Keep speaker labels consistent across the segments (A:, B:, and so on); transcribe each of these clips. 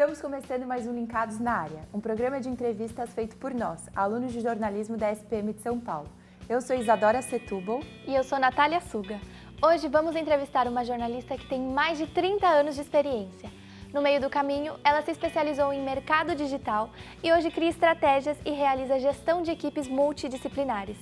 A: Estamos começando mais um Linkados na Área, um programa de entrevistas feito por nós, alunos de jornalismo da SPM de São Paulo. Eu sou Isadora Setúbal.
B: E eu sou Natália Suga. Hoje vamos entrevistar uma jornalista que tem mais de 30 anos de experiência. No meio do caminho, ela se especializou em mercado digital e hoje cria estratégias e realiza gestão de equipes multidisciplinares.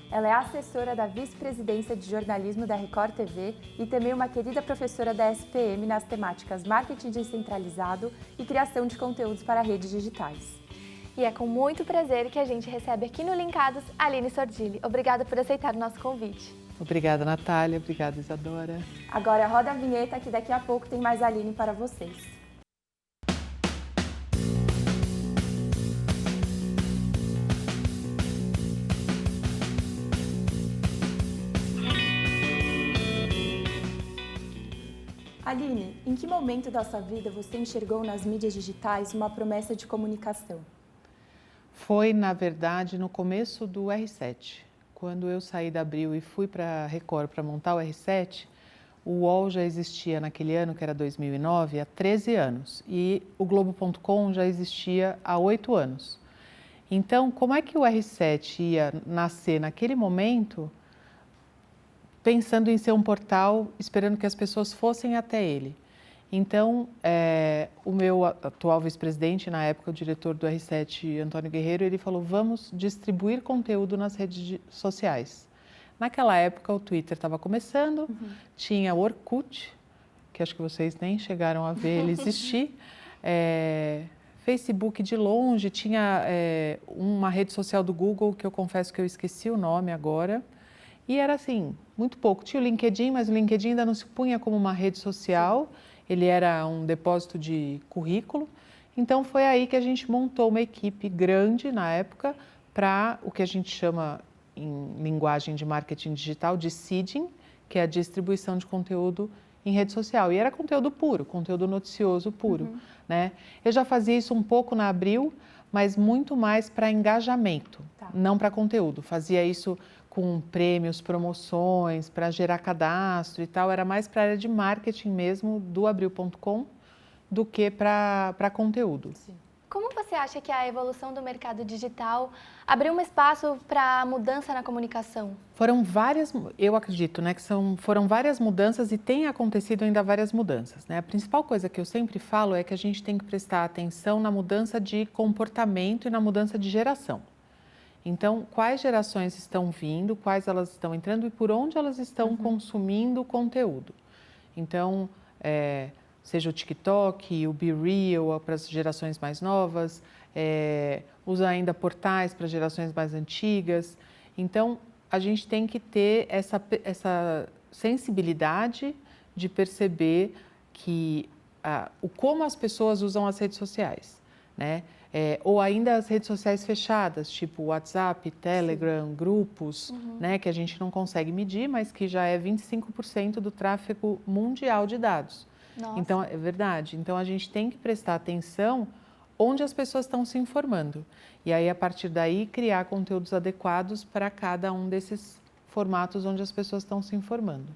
A: Ela é assessora da vice-presidência de jornalismo da Record TV e também uma querida professora da SPM nas temáticas marketing descentralizado e criação de conteúdos para redes digitais.
B: E é com muito prazer que a gente recebe aqui no Linkados a Aline Sordilli. Obrigada por aceitar o nosso convite.
C: Obrigada, Natália. Obrigada, Isadora.
A: Agora roda a vinheta que daqui a pouco tem mais Aline para vocês. Aline, em que momento da sua vida você enxergou nas mídias digitais uma promessa de comunicação?
C: Foi, na verdade, no começo do R7. Quando eu saí da Abril e fui para a Record para montar o R7, o UOL já existia naquele ano, que era 2009, há 13 anos. E o Globo.com já existia há 8 anos. Então, como é que o R7 ia nascer naquele momento, pensando em ser um portal, esperando que as pessoas fossem até ele? Então, o meu atual vice-presidente, na época o diretor do R7, Antônio Guerreiro, ele falou, vamos distribuir conteúdo nas redes sociais. Naquela época o Twitter estava começando, tinha o Orkut, que acho que vocês nem chegaram a ver ele existir, Facebook de longe, tinha uma rede social do Google, que eu confesso que eu esqueci o nome agora, e era assim, muito pouco. Tinha o LinkedIn, mas o LinkedIn ainda não se punha como uma rede social, ele era um depósito de currículo. Então, foi aí que a gente montou uma equipe grande na época para o que a gente chama, em linguagem de marketing digital, de seeding, que é a distribuição de conteúdo em rede social. E era conteúdo puro, conteúdo noticioso puro, né? Eu já fazia isso um pouco na Abril, mas muito mais para engajamento, não para conteúdo. Fazia isso com prêmios, promoções, para gerar cadastro e tal, era mais para a área de marketing mesmo do Abril.com do que para conteúdo.
B: Sim. Como você acha que a evolução do mercado digital abriu um espaço para mudança na comunicação?
C: Foram várias, eu acredito, né, que foram várias mudanças e tem acontecido ainda várias mudanças, né? A principal coisa que eu sempre falo é que a gente tem que prestar atenção na mudança de comportamento e na mudança de geração. Então, quais gerações estão vindo, quais elas estão entrando e por onde elas estão consumindo conteúdo. Então, seja o TikTok, o BeReal para as gerações mais novas, usa ainda portais para gerações mais antigas. Então, a gente tem que ter essa sensibilidade de perceber que como as pessoas usam as redes sociais, né? Ou ainda as redes sociais fechadas, tipo WhatsApp, Telegram, grupos, né, que a gente não consegue medir, mas que já é 25% do tráfego mundial de dados.
B: Nossa.
C: Então, é verdade. Então, a gente tem que prestar atenção onde as pessoas estão se informando. E aí, a partir daí, criar conteúdos adequados para cada um desses formatos onde as pessoas estão se informando.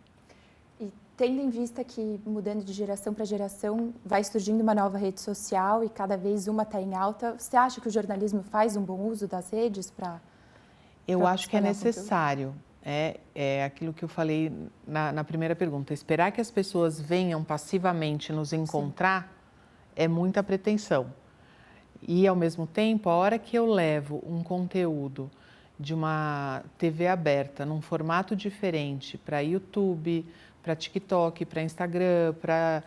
A: Tendo em vista que, mudando de geração para geração, vai surgindo uma nova rede social e cada vez uma está em alta, você acha que o jornalismo faz um bom uso das redes para...
C: Eu acho que é necessário. É aquilo que eu falei na primeira pergunta. Esperar que as pessoas venham passivamente nos encontrar é muita pretensão. E, ao mesmo tempo, a hora que eu levo um conteúdo de uma TV aberta, num formato diferente, para YouTube, para TikTok, para Instagram, para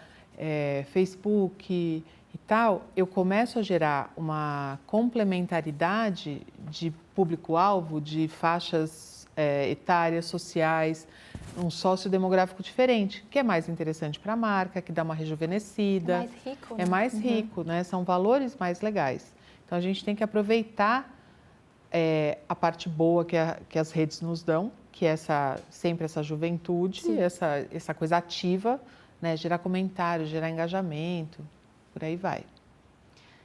C: Facebook e tal, eu começo a gerar uma complementaridade de público-alvo, de faixas etárias, sociais, um sociodemográfico diferente, que é mais interessante para a marca, que dá uma rejuvenescida.
B: É mais rico,
C: É mais rico, né? São valores mais legais. Então, a gente tem que aproveitar a parte boa que as redes nos dão, que é sempre essa juventude, essa coisa ativa, né? Gerar comentários, gerar engajamento, por aí vai.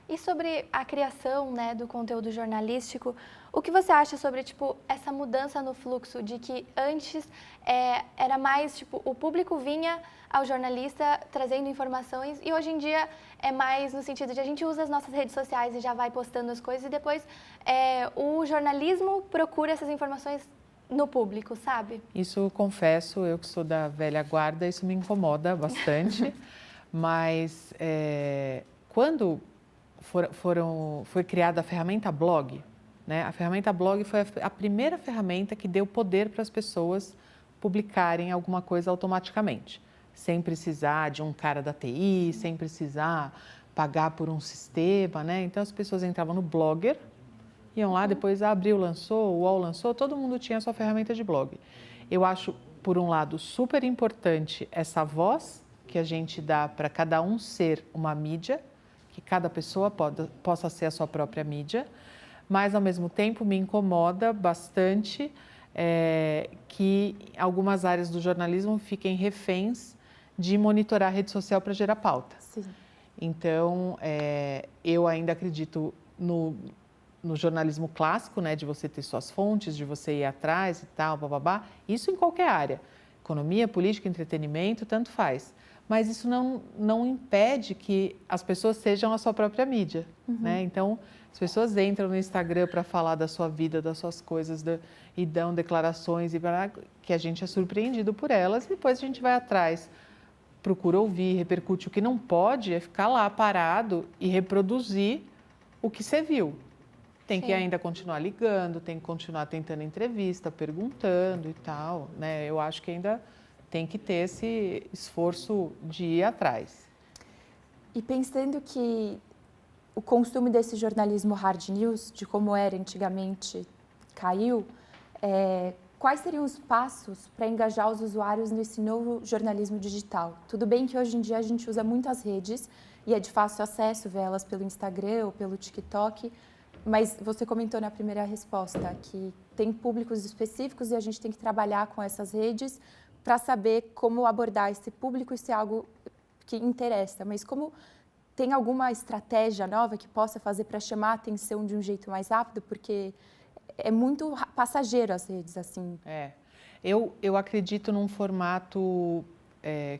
B: E sobre a criação, né, do conteúdo jornalístico, o que você acha sobre, tipo, essa mudança no fluxo de que antes era mais, tipo, o público vinha ao jornalista trazendo informações e hoje em dia é mais no sentido de a gente usa as nossas redes sociais e já vai postando as coisas e depois o jornalismo procura essas informações no público, sabe?
C: Isso, confesso, eu que sou da velha guarda, isso me incomoda bastante, mas quando foi criada a ferramenta blog, né? A ferramenta blog foi a primeira ferramenta que deu poder para as pessoas publicarem alguma coisa automaticamente, sem precisar de um cara da TI, sem precisar pagar por um sistema, né? Então as pessoas entravam no Blogger, iam lá, depois a Abril lançou, o UOL lançou, todo mundo tinha a sua ferramenta de blog. Eu acho, por um lado, super importante essa voz que a gente dá para cada um ser uma mídia, que cada pessoa possa ser a sua própria mídia, mas ao mesmo tempo me incomoda bastante que algumas áreas do jornalismo fiquem reféns de monitorar a rede social para gerar pauta.
A: Sim.
C: Então, eu ainda acredito no jornalismo clássico, né, de você ter suas fontes, de você ir atrás e tal, bababá, isso em qualquer área. Economia, política, entretenimento, tanto faz. Mas isso não impede que as pessoas sejam a sua própria mídia, né? Então, as pessoas entram no Instagram para falar da sua vida, das suas coisas, e dão declarações, que a gente é surpreendido por elas, e depois a gente vai atrás, procura ouvir, repercute. O que não pode é ficar lá parado e reproduzir o que você viu. Tem que ainda continuar ligando, tem que continuar tentando entrevista, perguntando e tal, né? Eu acho que ainda tem que ter esse esforço de ir atrás.
A: E pensando que o costume desse jornalismo hard news, de como era antigamente, caiu, quais seriam os passos para engajar os usuários nesse novo jornalismo digital? Tudo bem que hoje em dia a gente usa muitas redes e é de fácil acesso ver elas pelo Instagram ou pelo TikTok, mas você comentou na primeira resposta que tem públicos específicos e a gente tem que trabalhar com essas redes para saber como abordar esse público e se é algo que interessa. Mas tem alguma estratégia nova que possa fazer para chamar a atenção de um jeito mais rápido? Porque é muito passageiro as redes, assim.
C: Eu acredito num formato,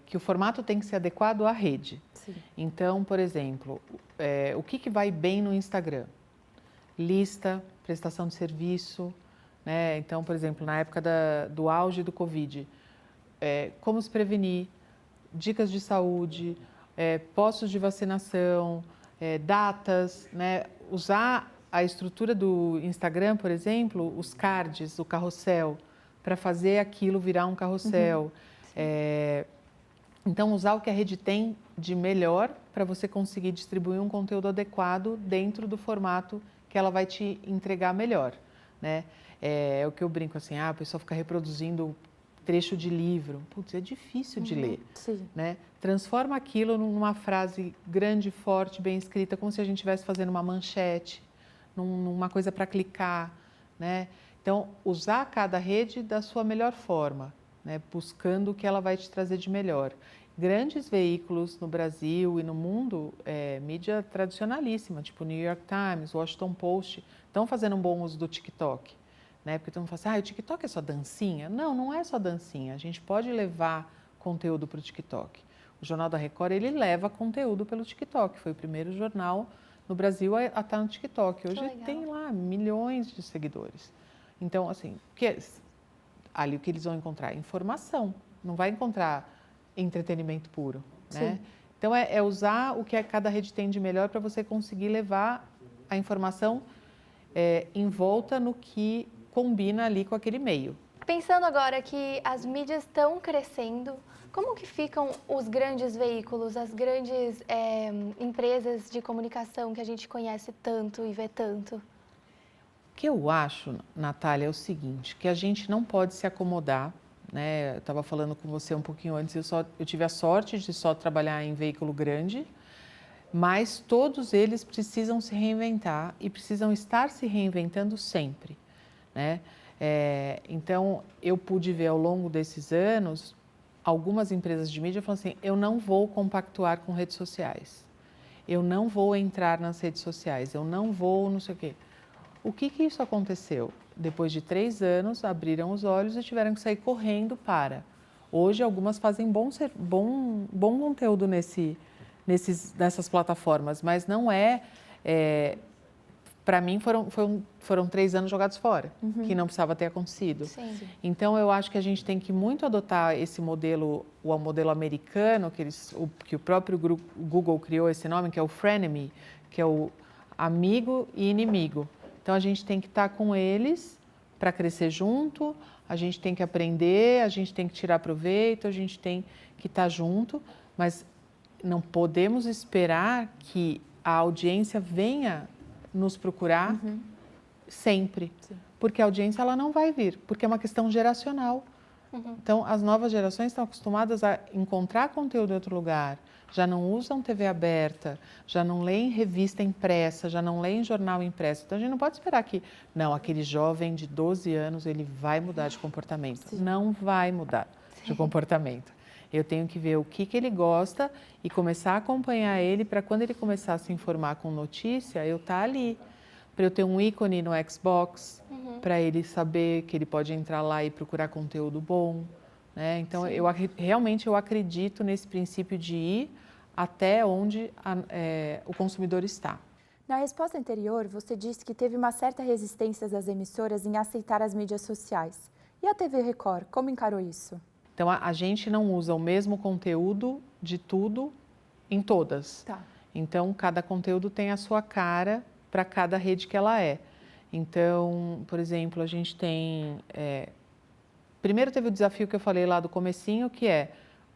C: que o formato tem que ser adequado à rede.
A: Sim.
C: Então, por exemplo, o que vai bem no Instagram? Lista, prestação de serviço, né? Então, por exemplo, na época do auge do Covid, como se prevenir, dicas de saúde, postos de vacinação, datas, né? Usar a estrutura do Instagram, por exemplo, os cards, o carrossel, para fazer aquilo virar um carrossel. Então, usar o que a rede tem de melhor para você conseguir distribuir um conteúdo adequado dentro do formato que ela vai te entregar melhor, né? É o que eu brinco assim, a pessoa fica reproduzindo trecho de livro, putz, é difícil de ler, né? Transforma aquilo numa frase grande, forte, bem escrita, como se a gente estivesse fazendo uma manchete, numa coisa para clicar, né? Então, usar cada rede da sua melhor forma, né? Buscando o que ela vai te trazer de melhor. Grandes veículos no Brasil e no mundo, mídia tradicionalíssima, tipo New York Times, Washington Post, estão fazendo um bom uso do TikTok, né? Porque todo mundo fala assim, o TikTok é só dancinha? Não, não é só dancinha. A gente pode levar conteúdo para o TikTok. O Jornal da Record, ele leva conteúdo pelo TikTok. Foi o primeiro jornal no Brasil a estar no TikTok. Hoje tem lá milhões de seguidores. Então, assim, ali o que eles vão encontrar? Informação. Não vai encontrar entretenimento puro, né? Sim. Então, é usar o que cada rede tem de melhor para você conseguir levar a informação envolta no que combina ali com aquele meio.
B: Pensando agora que as mídias estão crescendo, como que ficam os grandes veículos, as grandes empresas de comunicação que a gente conhece tanto e vê tanto?
C: O que eu acho, Natália, é o seguinte, que a gente não pode se acomodar, né? Eu estava falando com você um pouquinho antes, eu tive a sorte de só trabalhar em veículo grande, mas todos eles precisam se reinventar e precisam estar se reinventando sempre, né? Então, eu pude ver ao longo desses anos, algumas empresas de mídia falando assim, eu não vou compactuar com redes sociais. eu não vou entrar nas redes sociais, eu não vou não sei o quê. O que isso aconteceu? Depois de 3 anos, abriram os olhos e tiveram que sair correndo para. Hoje, algumas fazem bom conteúdo nessas plataformas, mas não para mim, foram 3 anos jogados fora, que não precisava ter acontecido.
B: Sim.
C: Então, eu acho que a gente tem que muito adotar esse modelo, o modelo americano, que o próprio Google criou esse nome, que é o Frenemy, que é o amigo e inimigo. Então, a gente tem que estar com eles para crescer junto, a gente tem que aprender, a gente tem que tirar proveito, a gente tem que estar junto, mas não podemos esperar que a audiência venha nos procurar sempre, porque a audiência ela não vai vir, porque é uma questão geracional. Então, as novas gerações estão acostumadas a encontrar conteúdo em outro lugar, já não usam TV aberta, já não leem revista impressa, já não leem jornal impresso. Então, a gente não pode esperar que, não, aquele jovem de 12 anos, ele vai mudar de comportamento. Sim. Não vai mudar de comportamento. Eu tenho que ver o que ele gosta e começar a acompanhar ele para quando ele começar a se informar com notícia, eu estar ali. Para eu ter um ícone no Xbox, para ele saber que ele pode entrar lá e procurar conteúdo bom. Né? Então, realmente eu acredito nesse princípio de ir até onde o consumidor está.
A: Na resposta anterior, você disse que teve uma certa resistência das emissoras em aceitar as mídias sociais. E a TV Record, como encarou isso?
C: Então, a gente não usa o mesmo conteúdo de tudo em todas.
A: Tá.
C: Então, cada conteúdo tem a sua cara para cada rede que ela é. Então, por exemplo, a gente tem... Primeiro teve o desafio que eu falei lá do comecinho, que é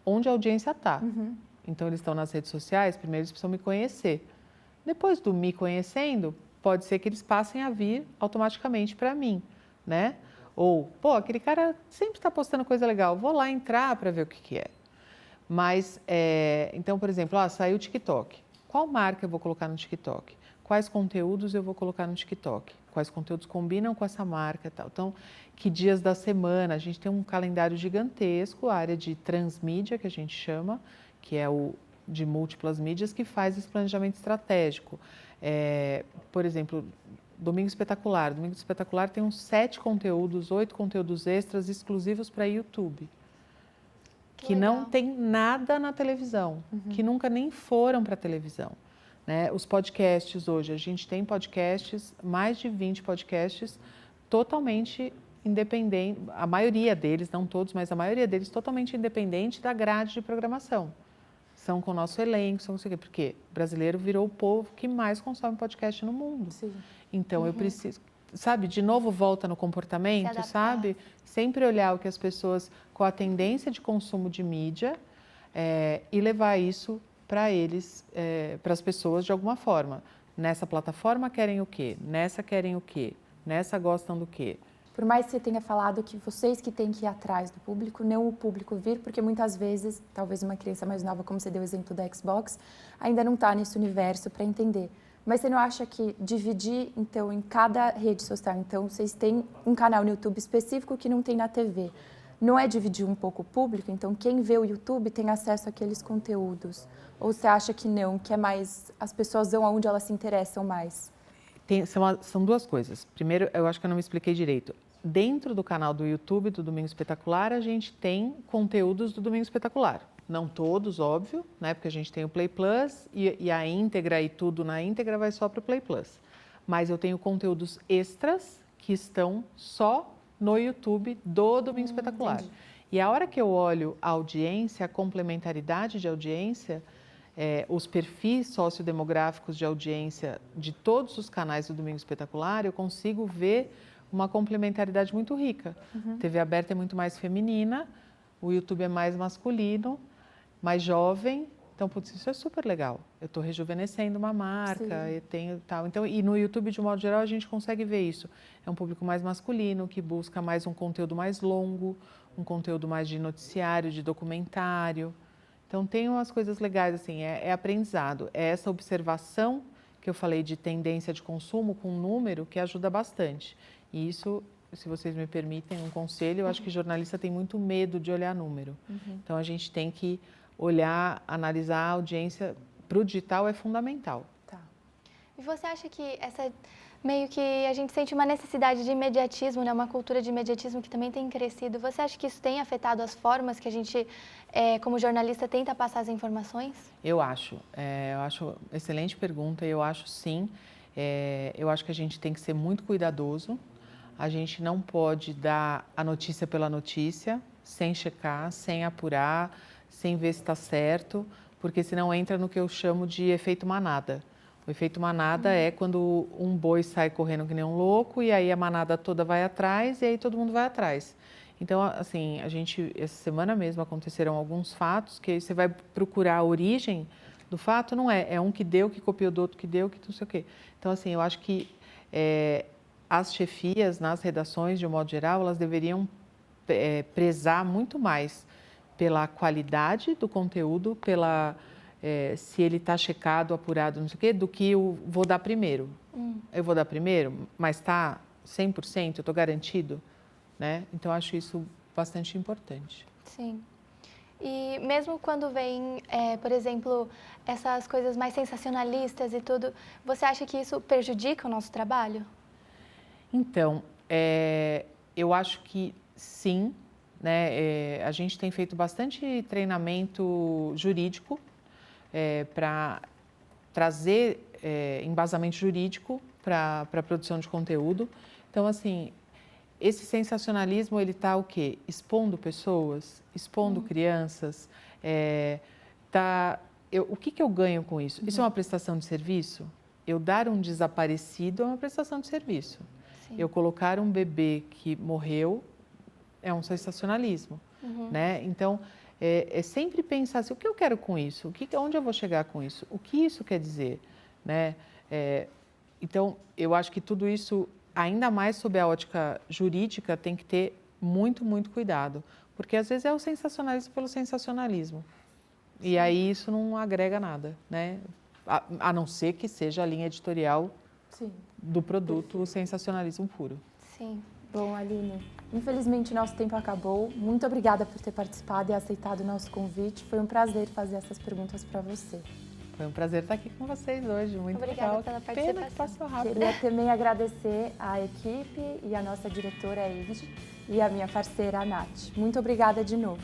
C: onde a audiência está. Então, eles estão nas redes sociais, primeiro eles precisam me conhecer. Depois do me conhecendo, pode ser que eles passem a vir automaticamente para mim, né? Ou, pô, aquele cara sempre está postando coisa legal, vou lá entrar para ver o que é. Mas, então, por exemplo, saiu o TikTok. Qual marca eu vou colocar no TikTok? Quais conteúdos eu vou colocar no TikTok? Quais conteúdos combinam com essa marca e tal? Então, que dias da semana? A gente tem um calendário gigantesco, a área de transmídia, que a gente chama, que é o de múltiplas mídias, que faz esse planejamento estratégico. Por exemplo, Domingo Espetacular. Domingo Espetacular tem uns 7 conteúdos, 8 conteúdos extras exclusivos para YouTube. Que não tem nada na televisão, que nunca nem foram para a televisão. Né? Os podcasts hoje, a gente tem podcasts, mais de 20 podcasts totalmente independentes, a maioria deles, não todos, mas a maioria deles totalmente independente da grade de programação. São com o nosso elenco, são não sei o quê, porque o brasileiro virou o povo que mais consome podcast no mundo.
A: Sim.
C: Então, eu preciso, sabe, de novo volta no comportamento, sabe? Sempre olhar o que as pessoas, com a tendência de consumo de mídia, e levar isso para eles, para as pessoas de alguma forma. Nessa plataforma querem o quê? Nessa querem o quê? Nessa gostam do quê?
A: Por mais que você tenha falado que vocês que têm que ir atrás do público, não o público vir, porque muitas vezes, talvez uma criança mais nova, como você deu o exemplo da Xbox, ainda não está nesse universo para entender. Mas você não acha que dividir, então, em cada rede social, então, vocês têm um canal no YouTube específico que não tem na TV, não é dividir um pouco o público? Então, quem vê o YouTube tem acesso àqueles conteúdos? Ou você acha que não, que é mais, as pessoas vão aonde elas se interessam mais?
C: São duas coisas. Primeiro, eu acho que eu não me expliquei direito. Dentro do canal do YouTube do Domingo Espetacular, a gente tem conteúdos do Domingo Espetacular. Não todos, óbvio, né? Porque a gente tem o Play Plus e a íntegra e tudo na íntegra vai só para o Play Plus. Mas eu tenho conteúdos extras que estão só no YouTube do Domingo Espetacular.
A: Entendi.
C: E a hora que eu olho a audiência, a complementaridade de audiência, os perfis sociodemográficos de audiência de todos os canais do Domingo Espetacular, eu consigo ver uma complementaridade muito rica. TV aberta é muito mais feminina, o YouTube é mais masculino, mais jovem. Então, putz, isso é super legal. Eu estou rejuvenescendo uma marca, eu tenho tal. Então, e no YouTube, de um modo geral, a gente consegue ver isso. É um público mais masculino, que busca mais um conteúdo mais longo, um conteúdo mais de noticiário, de documentário. Então, tem umas coisas legais, assim, é aprendizado. É essa observação que eu falei de tendência de consumo com número que ajuda bastante. E isso, se vocês me permitem um conselho, eu acho que jornalista tem muito medo de olhar número. Então, a gente tem que olhar, analisar a audiência para o digital é fundamental.
A: Tá.
B: E você acha que meio que a gente sente uma necessidade de imediatismo, né? Uma cultura de imediatismo que também tem crescido. Você acha que isso tem afetado as formas que a gente, como jornalista, tenta passar as informações?
C: Eu acho excelente pergunta, eu acho sim. Eu acho que a gente tem que ser muito cuidadoso. A gente não pode dar a notícia pela notícia, sem checar, sem apurar, sem ver se está certo, porque senão entra no que eu chamo de efeito manada. O efeito manada é quando um boi sai correndo que nem um louco e aí a manada toda vai atrás e aí todo mundo vai atrás. Então, assim, essa semana mesmo aconteceram alguns fatos que você vai procurar a origem do fato, não é um que deu, que copiou do outro, que deu, que não sei o quê. Então, assim, eu acho que as chefias nas redações, de um modo geral, elas deveriam prezar muito mais pela qualidade do conteúdo, se ele está checado, apurado, não sei o quê, do que eu vou dar primeiro. Eu vou dar primeiro, mas está 100%, eu estou garantido, né? Então, eu acho isso bastante importante.
B: Sim. E mesmo quando vem, por exemplo, essas coisas mais sensacionalistas e tudo, você acha que isso prejudica o nosso trabalho?
C: Então, eu acho que sim, né? A gente tem feito bastante treinamento jurídico para trazer embasamento jurídico para a produção de conteúdo. Então, assim, esse sensacionalismo, ele está o quê? Expondo pessoas, expondo crianças. O que eu ganho com isso? Isso é uma prestação de serviço? Eu dar um desaparecido é uma prestação de serviço.
B: Sim.
C: Eu colocar um bebê que morreu é um sensacionalismo, né? Então, é sempre pensar assim, o que eu quero com isso? Onde eu vou chegar com isso? O que isso quer dizer, né? Então, eu acho que tudo isso, ainda mais sob a ótica jurídica, tem que ter muito, muito cuidado. Porque, às vezes, é o sensacionalismo pelo sensacionalismo. Sim. E aí, isso não agrega nada, né? A não ser que seja a linha editorial
A: Sim.
C: do produto, o sensacionalismo puro.
B: Sim.
A: Bom, Aline, infelizmente nosso tempo acabou. Muito obrigada por ter participado e aceitado o nosso convite. Foi um prazer fazer essas perguntas para você.
C: Foi um prazer estar aqui com vocês hoje. Muito
B: Obrigada
C: legal.
B: pela
C: Pena
B: participação.
C: que passou rápido.
A: Queria também agradecer à equipe e à nossa diretora, Ide, e à minha parceira, a Nath. Muito obrigada de novo.